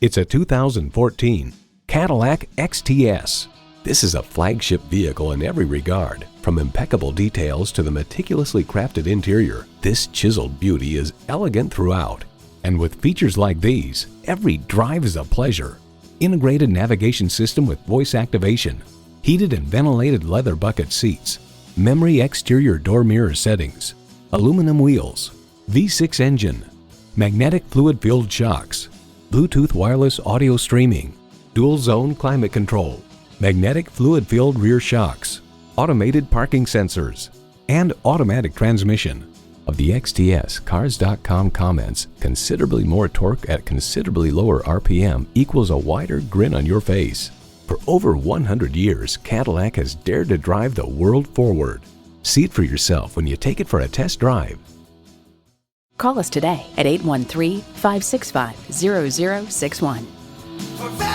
It's a 2014 Cadillac XTS. This is a flagship vehicle in every regard. From impeccable details to the meticulously crafted interior, this chiseled beauty is elegant throughout. And with features like these, every drive is a pleasure. Integrated navigation system with voice activation, heated and ventilated leather bucket seats, memory exterior door mirror settings, aluminum wheels, V6 engine, magnetic fluid-filled shocks, Bluetooth wireless audio streaming, dual zone climate control, magnetic fluid-filled rear shocks, automated parking sensors, and automatic transmission. Of the XTS, Cars.com comments, considerably more torque at considerably lower RPM equals a wider grin on your face. For over 100 years, Cadillac has dared to drive the world forward. See it for yourself when you take it for a test drive. Call us today at 813-565-0061.